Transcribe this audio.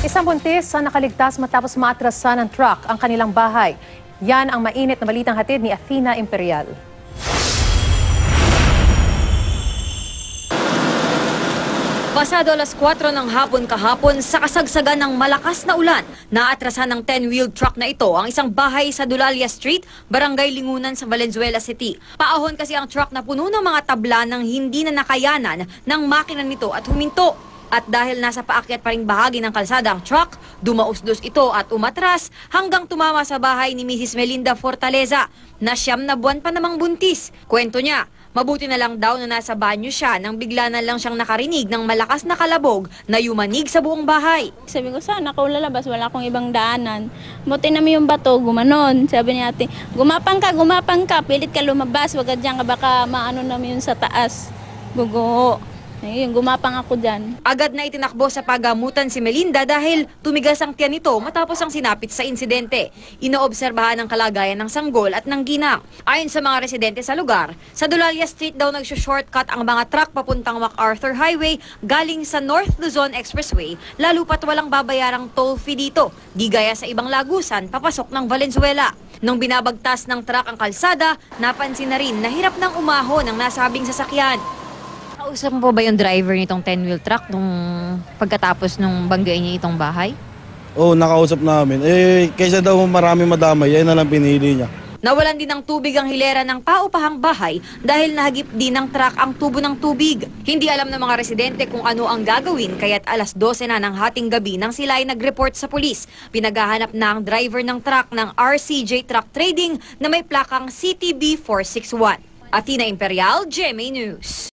Isang buntis ang nakaligtas matapos maatrasan ng truck ang kanilang bahay. Yan ang mainit na balitang hatid ni Athena Imperial. Pasado alas 4 ng hapon kahapon sa kasagsagan ng malakas na ulan, naatrasan ng 10-wheeled truck na ito ang isang bahay sa Dulalia Street, Barangay Lingunan sa Valenzuela City. Paahon kasi ang truck na puno ng mga tabla ng hindi na nakayanan ng makina nito at huminto. At dahil nasa paakyat pa ring bahagi ng kalsada ang truck, dumausdos ito at umatras hanggang tumama sa bahay ni Mrs. Melinda Fortaleza na 9 na buwan pa namang buntis. Kwento niya, mabuti na lang daw na nasa banyo siya nang bigla na lang siyang nakarinig ng malakas na kalabog na yumanig sa buong bahay. Sabi ko, sana ako lalabas, wala akong ibang daanan. Buti namin yung bato, gumanon. Sabi niya ate, gumapang ka, pilit ka lumabas, wag ka dyan, baka maano namin yun sa taas. Gugo. Ayun, gumapang ako dyan. Agad na itinakbo sa pagamutan si Melinda dahil tumigas ang tiyan nito matapos ang sinapit sa insidente. Inoobserbahan ang kalagayan ng sanggol at ng ginang. Ayon sa mga residente sa lugar, sa Dulalia Street daw nagsushortcut ang mga truck papuntang MacArthur Highway galing sa North Luzon Expressway, lalo pat walang babayarang toll fee dito, di gaya sa ibang lagusan papasok ng Valenzuela. Nung binabagtas ng truck ang kalsada, napansin na rin na hirap ng umahon ang nasabing sasakyan. Kausap mo ba yung driver nitong 10-wheel truck nung pagkatapos nung banggain niya itong bahay? Oo, nakausap namin. Kaysa daw marami madamay, yan na lang pinili niya. Nawalan din ng tubig ang hilera ng paupahang bahay dahil nahagip din ng truck ang tubo ng tubig. Hindi alam ng mga residente kung ano ang gagawin kaya't alas 12 na ng hating gabi nang sila ay nag-report sa pulis. Pinaghahanap na ang driver ng truck ng RCJ Truck Trading na may plakang CTB 461. Athena Imperial, GMA News.